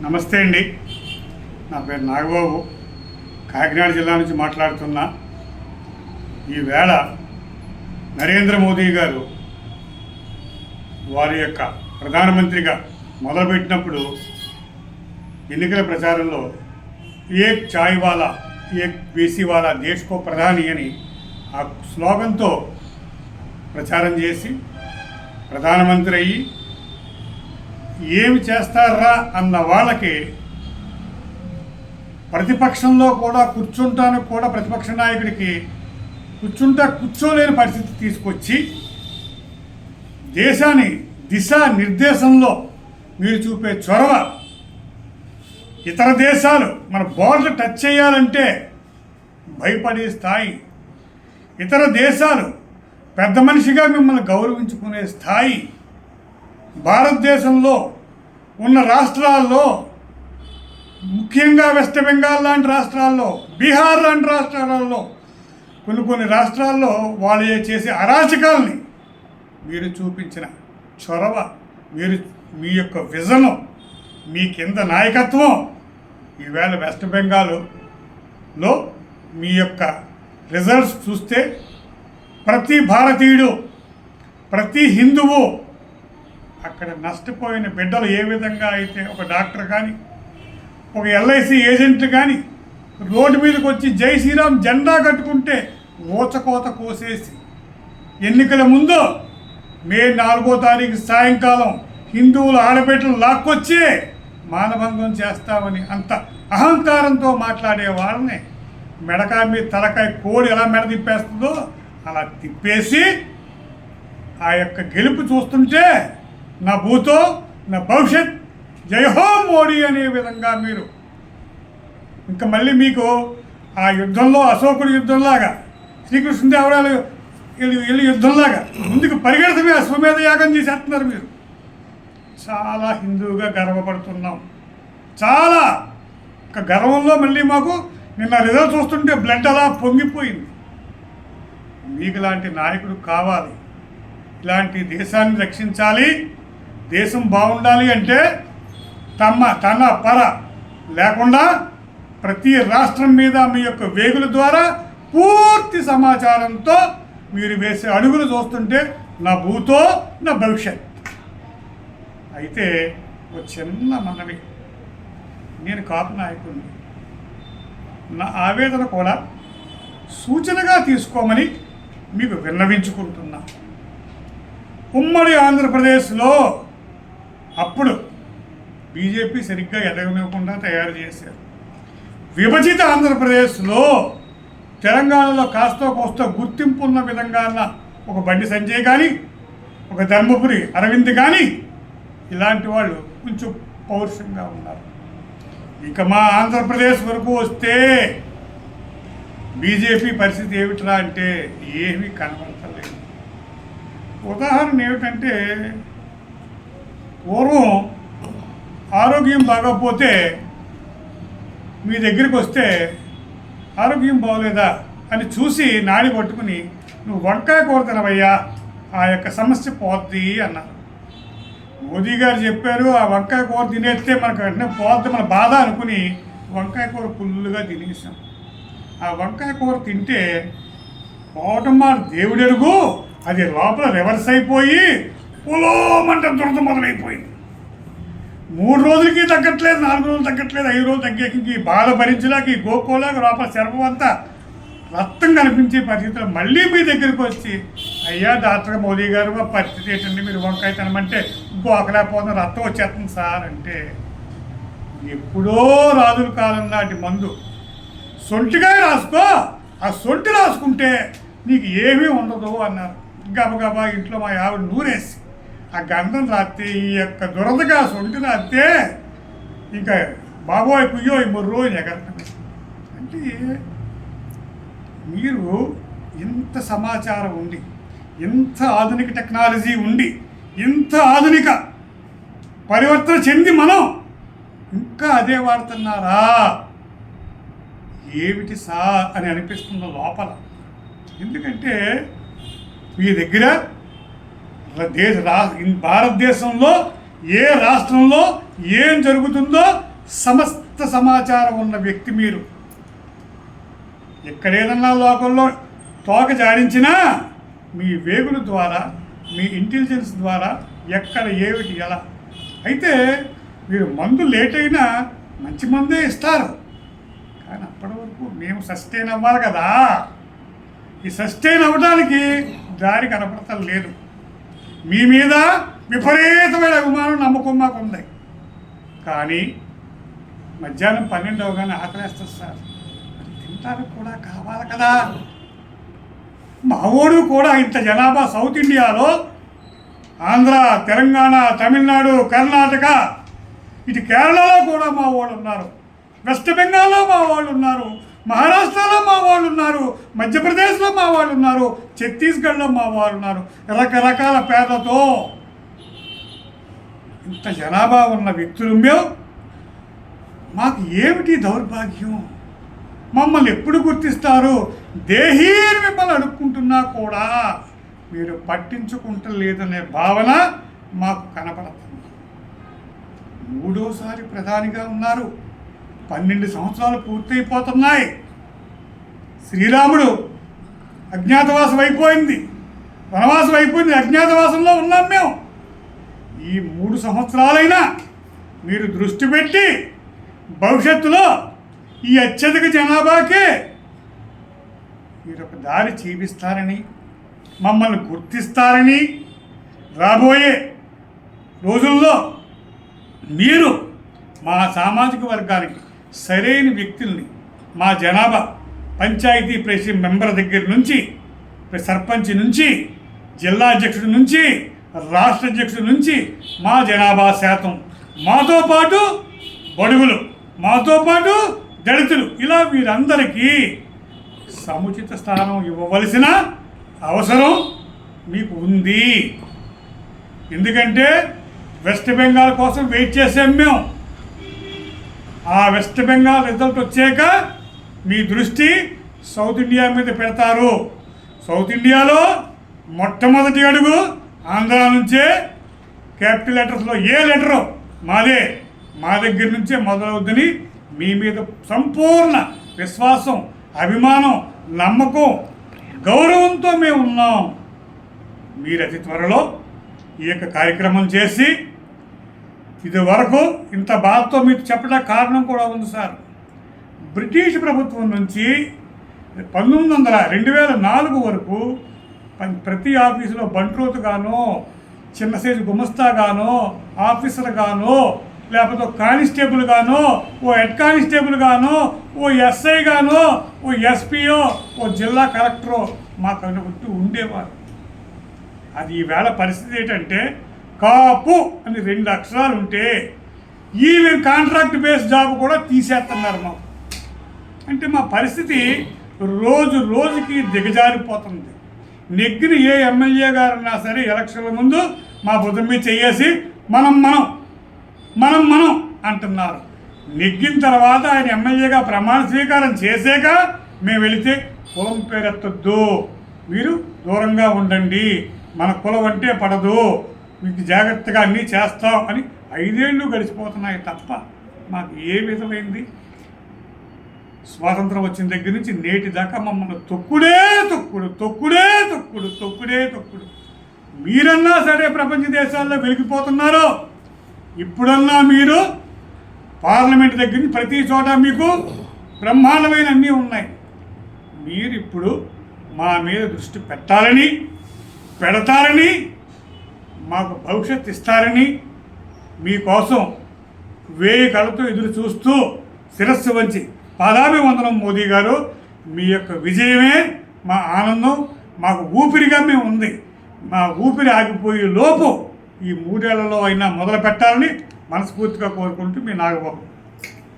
నమస్తే అండి. నా పేరు నాగబాబు, కాకినాడ జిల్లా నుంచి మాట్లాడుతున్నా. ఈవేళ నరేంద్ర మోదీ గారు వారి యొక్క ప్రధానమంత్రిగా మొదలుపెట్టినప్పుడు ఎన్నికల ప్రచారంలో ఏక్ చాయ్ వాలా ఏక్ బేసీ వాలా దేశ్ కో ప్రధాని అని ఆ స్లోగన్తో ప్రచారం చేసి ప్రధానమంత్రి అయ్యి ఏమి చేస్తారా అన్న వాళ్ళకి ప్రతిపక్షంలో కూడా కూర్చుంటానికి కూడా ప్రతిపక్ష నాయకుడికి కూర్చోలేని పరిస్థితి తీసుకొచ్చి దేశాన్ని దిశా నిర్దేశంలో మీరు చూపే చొరవ, ఇతర దేశాలు మన బోర్డర్ టచ్ చేయాలంటే భయపడే స్థాయి, ఇతర దేశాలు పెద్ద మనిషిగా మిమ్మల్ని గౌరవించుకునే స్థాయి, భారతదేశంలో ఉన్న రాష్ట్రాల్లో ముఖ్యంగా వెస్ట్ బెంగాల్ లాంటి రాష్ట్రాల్లో, బీహార్ లాంటి రాష్ట్రాలలో కొన్ని రాష్ట్రాల్లో వాళ్ళు చేసే అరాచకాలని మీరు చూపించిన చొరవ, మీ యొక్క విజను, మీ కింద నాయకత్వం ఈవేళ వెస్ట్ బెంగాల్లో మీ యొక్క రిజల్ట్స్ చూస్తే ప్రతి భారతీయుడు, ప్రతి హిందువు అక్కడ నష్టపోయిన బిడ్డలు ఏ విధంగా అయితే ఒక డాక్టర్ కానీ ఒక ఎల్ఐసి ఏజెంట్లు కానీ రోడ్డు మీదకి వచ్చి జై శ్రీరామ్ జెండా కట్టుకుంటే ఊచకోత కోసేసి ఎన్నికల ముందు మే 4వ తారీఖు సాయంకాలం హిందువుల ఆడబిడ్డలు లాక్కొచ్చే మానభంగం చేస్తామని అంత అహంకారంతో మాట్లాడే వాళ్ళని మెడకాయ మీద తలకాయ కోడి ఎలా మెడ తిప్పేస్తుందో అలా తిప్పేసి ఆ యొక్క గెలుపు చూస్తుంటే నా భూతో నా భవిష్యత్ జై హో మోడీ అనే విధంగా మీరు ఇంకా మళ్ళీ మీకు ఆ యుద్ధంలో అశోకుడి యుద్ధంలాగా శ్రీకృష్ణదేవరాయలు వెళ్ళి యుద్ధంలాగా ముందుకు పరిగెడతమే అశ్వమేధ యాగం చేసేస్తున్నారు. మీరు చాలా హిందువుగా గర్వపడుతున్నాం. చాలా గర్వంలో మళ్ళీ మాకు నిన్న రిజల్ట్ చూస్తుంటే బ్లడ్ అలా పొంగిపోయింది. మీకు ఇలాంటి నాయకుడు కావాలి. ఇలాంటి దేశాన్ని రక్షించాలి, దేశం బాగుండాలి అంటే తన పర లేకుండా ప్రతి రాష్ట్రం మీద మీ యొక్క వేగుల ద్వారా పూర్తి సమాచారంతో మీరు వేసే అడుగులు చూస్తుంటే నా భూతో నా భవిష్యత్. అయితే ఒక చిన్న మనవి, నేను కాపు నాయకుడిని, నా ఆవేదన కూడా సూచనగా తీసుకోమని మీకు విన్నవించుకుంటున్నా. ఉమ్మడి ఆంధ్రప్రదేశ్లో అప్పుడు బీజేపీ సరిగ్గా ఎదగనివ్వకుండా తయారు చేశారు. విభజిత ఆంధ్రప్రదేశ్లో తెలంగాణలో కాస్తో కోస్తో గుర్తింపు ఉన్న విధంగా ఒక బండి సంజయ్ కానీ ఒక ధర్మపురి అరవింద్ కానీ ఇలాంటి వాళ్ళు కొంచెం పౌరుషంగా ఉన్నారు. ఇక మా ఆంధ్రప్రదేశ్ వరకు వస్తే బీజేపీ పరిస్థితి ఏమిట్రా అంటే ఏమీ కనబడతలేదు. ఉదాహరణ ఏమిటంటే, పూర్వం ఆరోగ్యం బాగోకపోతే మీ దగ్గరికి వస్తే ఆరోగ్యం బాగోలేదా అని చూసి నాడి పట్టుకుని నువ్వు వంకాయ కూర తినవయ్యా, ఆ యొక్క సమస్య పోద్ది అన్నారు. మోదీ గారు చెప్పారు, ఆ వంకాయ కూర తినేస్తే మనకు వెంటనే పోద్ది మన బాధ అనుకుని వంకాయ కూర ఫుల్లుగా తినేసాం. ఆ వంకాయ కూర తింటే పోవటం మన దేవుడెరుగు, అది లోపల రివర్స్ అయిపోయి పొలోమంటే దురద మొదలైపోయింది. 3 రోజులకి తగ్గట్లేదు, 4 రోజులు తగ్గట్లేదు, 5 రోజులు తగ్గేకి బాధ భరించలేక ఈ గోకోలాగా లోపల శర్మం అంతా రక్తం కనిపించే పరిస్థితులు మళ్ళీ మీ దగ్గరికి వచ్చి, అయ్యా డాక్టర్ మోదీ గారు మా పరిస్థితి ఏంటంటే మీరు వంకాయ తినమంటే గోకలేకపోతున్న రక్తం వచ్చేస్తుంది సార్ అంటే, ఎప్పుడో రాజుల కాలం నాటి మందు సొంటికాయ రాసుకో, ఆ సొంటి రాసుకుంటే నీకు ఏమీ ఉండదు అన్నారు. గబగబా ఇంట్లో మా ఆవిడ నూరేసి ఆ గంధం రాస్తే ఈ యొక్క దురదగా సొంటి రాస్తే ఇంకా బాబోయ్ కుయ్యో ఈ 3 రోజులు ఎగరటమే. అంటే మీరు ఇంత సమాచారం ఉండి, ఇంత ఆధునిక టెక్నాలజీ ఉండి, ఇంత ఆధునిక పరివర్తన చెంది మనం ఇంకా అదే వాడుతున్నారా ఏమిటి సార్ అని అనిపిస్తుందో లోపల. ఎందుకంటే మీ దగ్గర భారతదేశంలో ఏ రాష్ట్రంలో ఏం జరుగుతుందో సమస్త సమాచారం ఉన్న వ్యక్తి మీరు. ఎక్కడేదన్నా లోకంలో తోక జాడించినా మీ వేగుల ద్వారా, మీ ఇంటెలిజెన్స్ ద్వారా ఎక్కడ ఏమిటి ఎలా. అయితే మీరు మందు లేట్ అయినా మంచి మందే ఇస్తారు, కానీ అప్పటి వరకు మేము సస్టైన్ అవ్వాలి కదా. ఈ సస్టైన్ అవ్వడానికి దారి కనపడటం లేదు. మీ మీద విపరీతమైన అభిమానం, నమ్మకం మాకు ఉంది. కానీ మధ్యాహ్నం 12 అవగానే ఆకలేస్తుంది సార్, తింటానికి కూడా కావాలి కదా. మావోడు కూడా ఇంత జనాభా సౌత్ ఇండియాలో ఆంధ్ర, తెలంగాణ, తమిళనాడు, కర్ణాటక, ఇటు కేరళలో కూడా మా వాళ్ళు ఉన్నారు, వెస్ట్ బెంగాల్లో మా వాళ్ళు ఉన్నారు, మహారాష్ట్రలో మా వాళ్ళు ఉన్నారు, మధ్యప్రదేశ్లో మా వాళ్ళు ఉన్నారు, ఛత్తీస్గఢ్లో మా వాళ్ళు ఉన్నారు. రకరకాల పేర్లతో ఇంత జనాభా ఉన్న వ్యక్తులు మేము. మాకు ఏమిటి దౌర్భాగ్యం? మమ్మల్ని ఎప్పుడు గుర్తిస్తారు? దేహీని మిమ్మల్ని అడుక్కుంటున్నా కూడా మీరు పట్టించుకుంటలేదనే భావన మాకు కనపడుతుంది. 3వసారి ప్రధానిగా ఉన్నారు, 12 సంవత్సరాలు పూర్తయిపోతున్నాయి. శ్రీరాముడు అజ్ఞాతవాసం అయిపోయింది, వనవాసం అయిపోయింది, అజ్ఞాతవాసంలో ఉన్నాం మేము. ఈ 3 సంవత్సరాలైనా మీరు దృష్టి పెట్టి భవిష్యత్తులో ఈ అత్యధిక జనాభాకే మీరు ఒక దారి చూపిస్తారని, మమ్మల్ని గుర్తిస్తారని, రాబోయే రోజుల్లో మీరు మా సామాజిక వర్గానికి సరైన వ్యక్తుల్ని, మా జనాభా పంచాయతీ ప్రెసిడెంట్ మెంబర్ దగ్గర నుంచి, సర్పంచ్ నుంచి, జిల్లా అధ్యక్షుడి నుంచి, రాష్ట్ర అధ్యక్షుడి నుంచి మా జనాభా శాతం, మాతో పాటు బడుగులు, మాతో పాటు దళితులు, ఇలా వీరందరికీ సముచిత స్థానం ఇవ్వవలసిన అవసరం మీకు ఉంది. ఎందుకంటే వెస్ట్ బెంగాల్ కోసం వెయిట్ చేసాం మేము. ఆ వెస్ట్ బెంగాల్ రిజల్ట్ వచ్చాక మీ దృష్టి సౌత్ ఇండియా మీద పెడతారు. సౌత్ ఇండియాలో మొట్టమొదటి అడుగు ఆంధ్ర నుంచే, క్యాపిటల్ లెటర్స్లో ఏ లెటరు మాదే, మా దగ్గర నుంచే మొదలవుద్దని మీ మీద సంపూర్ణ విశ్వాసం, అభిమానం, నమ్మకం, గౌరవంతో మేము ఉన్నాం. మీరు అతి త్వరలో ఈ యొక్క కార్యక్రమం చేసి, ఇది వరకు ఇంత బాధతో మీకు చెప్పడానికి కారణం కూడా ఉంది సార్. బ్రిటిష్ ప్రభుత్వం నుంచి 2004 వరకు ప్రతి ఆఫీసులో బంట్రోతుగానో, చిన్న సైజు గుమస్తాగానో, ఆఫీసర్గానో, లేకపోతే కానిస్టేబుల్ గానో, ఓ హెడ్ కానిస్టేబుల్ గానో, ఓ ఎస్ఐ గానో, ఓ ఎస్పీఓ, ఓ జిల్లా కలెక్టరో మాకు అనుకుంటూ ఉండేవారు. అది ఈవేళ పరిస్థితి ఏంటంటే, కాపు అని 2 అక్షరాలు ఉంటే ఈవెన్ కాంట్రాక్ట్ బేస్ జాబ్ కూడా తీసేస్తున్నారు మాకు. అంటే మా పరిస్థితి రోజు రోజుకి దిగజారిపోతుంది. నెగ్గిన ఏ ఎమ్మెల్యే గారన్నా సరే ఎలక్షన్ల ముందు మా భుజం మీద చేసి మనం అంటున్నారు. నెగ్గిన తర్వాత ఆయన ఎమ్మెల్యేగా ప్రమాణ స్వీకారం చేసాక మేము వెళితే కులం పేరెత్తొద్దు, మీరు దూరంగా ఉండండి, మన కులం అంటే పడదు, మీకు జాగ్రత్తగా అన్నీ చేస్తాం అని 5 ఏళ్ళు గడిచిపోతున్నాయి తప్ప మాకు ఏ విధమైంది. స్వాతంత్రం వచ్చిన దగ్గర నుంచి నేటి దాకా మమ్మల్ని తొక్కుడే తొక్కుడు. మీరన్నా సరే ప్రపంచ దేశాల్లో వెలిగిపోతున్నారో, ఇప్పుడన్నా మీరు పార్లమెంట్ దగ్గర నుంచి ప్రతి చోట మీకు బ్రహ్మాండమైన అన్నీ ఉన్నాయి. మీరు ఇప్పుడు మా మీద దృష్టి పెడతారని, మాకు భవిష్యత్తు ఇస్తారని, మీకోసం 1000 కళ్ళతో ఎదురు చూస్తూ శిరస్సు వంచి పాదాభివందనం మోదీ గారు. మీ యొక్క విజయమే మా ఆనందం, మాకు ఊపిరిగా మేము ఉంది. మా ఊపిరి ఆగిపోయే లోపు ఈ 3 ఏళ్లలో అయినా మొదలు పెట్టాలని మనస్ఫూర్తిగా కోరుకుంటూ మీ నాగబాబు.